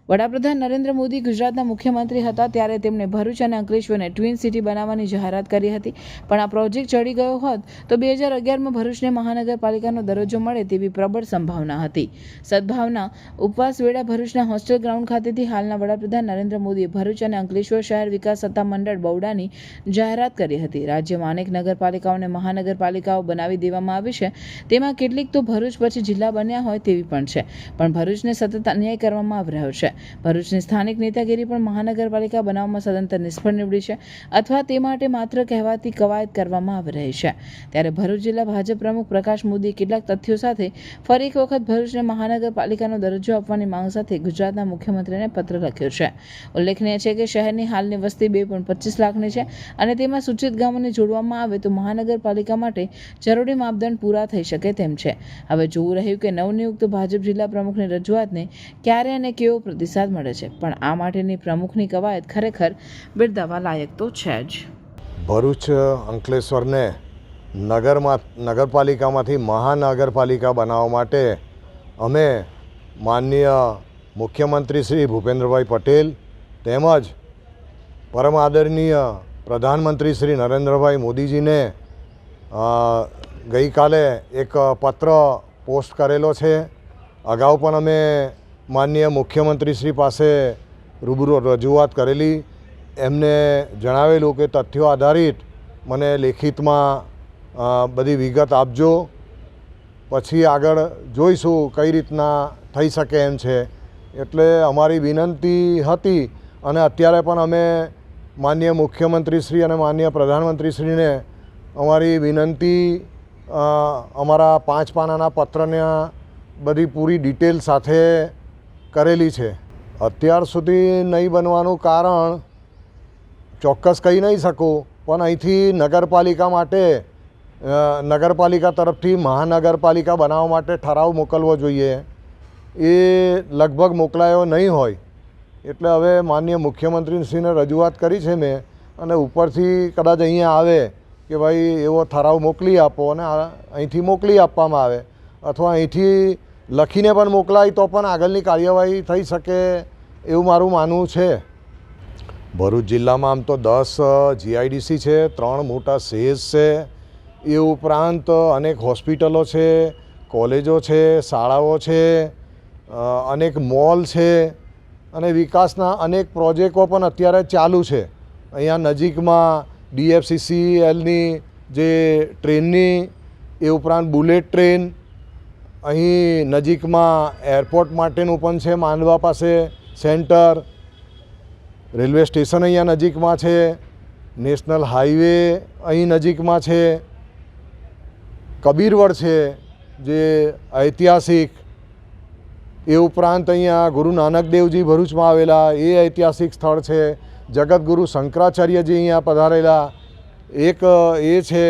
વડાપ્રધાન નરેન્દ્ર મોદી ગુજરાતના મુખ્યમંત્રી હતા ત્યારે તેમણે ભરૂચ અને અંકલેશ્વરને ટ્વિન સિટી બનાવવાની જાહેરાત કરી હતી, પણ આ પ્રોજેક્ટ ચડી ગયો હોત તો 2011માં ભરૂચને મહાનગરપાલિકાનો દરજ્જો મળે તેવી પ્રબળ સંભાવના હતી. સદભાવના ઉપવાસ વેળા ભરૂચના હોસ્ટેલ ગ્રાઉન્ડ ખાતેથી હાલના વડાપ્રધાન નરેન્દ્ર મોદીએ ભરૂચ અને અંકલેશ્વર શહેર વિકાસ સત્તામંડળ બૌડાની જાહેરાત કરી હતી. રાજ્યમાં અનેક નગરપાલિકાઓને મહાનગરપાલિકાઓ બનાવી દેવામાં આવી છે. તેમાં કેટલીક તો ભરૂચ પછી જિલ્લા બન્યા હોય તેવી પણ છે, પણ ભરૂચને સતત અન્યાય કરવામાં આવી રહ્યો છે. ભરૂચની સ્થાનિક નેતાગીરી પણ મહાનગરપાલિકા બનાવવામાં સદંતર નિષ્ફળ નીવડી છે અથવા તે માટે માત્ર કહેવાતી કવાયત કરવામાં આવી રહી છે. ત્યારે ભરૂચ જિલ્લા ભાજપ પ્રમુખ પ્રકાશ મોદીએ કેટલાક તથ્યો સાથે ફરી એક વખત ભરૂચને મહાનગરપાલિકાનો દરજ્જો આપવાની માંગ સાથે ગુજરાતના મુખ્યમંત્રીને પત્ર લખ્યો છે. ઉલ્લેખનીય છે કે શહેરની હાલની વસ્તી 2.25 લાખની છે અને તેમાં સૂચિત ગામોને જોડવામાં આવે તો મહાનગરપાલિકા માટે જરૂરી માપદંડ પૂરા થઈ શકે તેમ છે. હવે જોવું રહ્યું કે નવનિયુક્ત ભાજપ જિલ્લા પ્રમુખની રજૂઆતને ક્યારે અને કેવો પ્રતિસાદ મળે છે, પણ આ માટેની પ્રમુખની કવાયત ખરેખર બિરદાવવા લાયક તો છે જ. ભરૂચ અંકલેશ્વરને નગરપાલિકામાંથી મહાનગરપાલિકા બનાવવા માટે અમે માનનીય મુખ્યમંત્રી શ્રી ભૂપેન્દ્રભાઈ પટેલ તેમજ પરમ આદરણીય પ્રધાનમંત્રી શ્રી નરેન્દ્રભાઈ મોદીજીને ગઈકાલે એક પત્ર પોસ્ટ કરેલો છે. અગાઉ પણ અમે માનનીય મુખ્યમંત્રી શ્રી પાસે રૂબરૂ રજૂઆત કરેલી. એમને જણાવેલું કે તથ્યો આધારિત મને લેખિતમાં બધી વિગત આપજો, પછી આગળ જોઈશું કઈ રીતના થઈ શકે એમ છે. એટલે અમારી વિનંતી હતી અને અત્યારે પણ અમે માનનીય મુખ્યમંત્રી શ્રી અને માનનીય પ્રધાનમંત્રી શ્રીને અમારી વિનંતી અમારા 5 પાનાના પત્રના બધી પૂરી ડિટેલ સાથે કરેલી છે. અત્યાર સુધી નહીં બનવાનું કારણ ચોક્કસ કહી નહીં શકું, પણ અહીંથી નગરપાલિકા માટે નગરપાલિકા તરફથી મહાનગરપાલિકા બનાવવા માટે ઠરાવ મોકલવો જોઈએ, એ લગભગ મોકલાયો નહીં હોય. એટલે હવે માનનીય મુખ્યમંત્રીશ્રીને રજૂઆત કરી છે મેં, અને ઉપરથી કદાચ અહીંયા આવે કે ભાઈ એવો ઠરાવ મોકલી આપો અને અહીંથી મોકલી આપવામાં આવે, અથવા અહીંથી લખીને પણ મોકલાય તો પણ આગળની કાર્યવાહી થઈ શકે એવું મારું માનવું છે. ભરૂચ જિલ્લામાં આમ તો 10 GIDC છે, 3 મોટા સેઝ છે, એ ઉપરાંત અનેક હોસ્પિટલો છે, કોલેજો છે, શાળાઓ છે, અનેક મોલ છે અને વિકાસના અનેક પ્રોજેક્ટો પણ અત્યારે ચાલુ છે. અહીંયા નજીકમાં DFCCLની જે ટ્રેનની, એ ઉપરાંત બુલેટ ટ્રેન, અહીં નજીકમાં એરપોર્ટ માટેનું પણ છે, માંડવા પાસે સેન્ટર, રેલવે સ્ટેશન અહીંયા નજીકમાં છે, નેશનલ હાઈવે અહીં નજીકમાં છે, કબીરવડ છે જે ઐતિહાસિક, એ ઉપરાંત અહીંયા ગુરુ નાનક દેવજી ભરૂચમાં આવેલા એ ઐતિહાસિક સ્થળ છે, જગતગુરુ શંકરાચાર્યજી અહીંયા પધારેલા એક એ છે,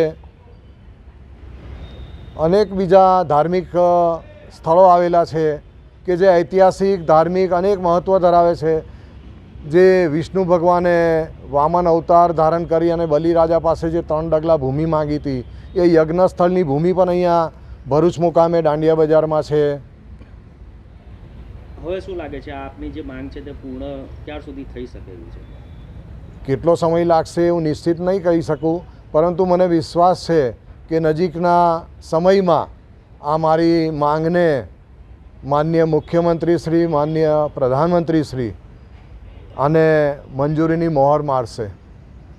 અનેક બીજા ધાર્મિક સ્થળો આવેલા છે કે જે ઐતિહાસિક ધાર્મિક અનેક મહત્ત્વ ધરાવે છે. જે વિષ્ણુ ભગવાને વામન અવતાર ધારણ કરી અને બલિરાજા પાસે જે 3 ડગલા ભૂમિ માંગી હતી, એ યજ્ઞ સ્થળની ભૂમિ પણ અહીંયા ભરૂચ મુકામે દાંડિયા બજારમાં છે. હવે શું લાગે છે આપની જે માંગ છે તે પૂર્ણ ક્યાર સુધી થઈ શકે એવી છે? કેટલો સમય લાગશે એવું નિશ્ચિત નહીં કહી શકું, પરંતુ મને વિશ્વાસ છે કે નજીકના સમયમાં આ મારી માંગને માનનીય મુખ્યમંત્રી શ્રી, માનનીય પ્રધાનમંત્રી શ્રી આને મંજૂરીની મહોર મારશે.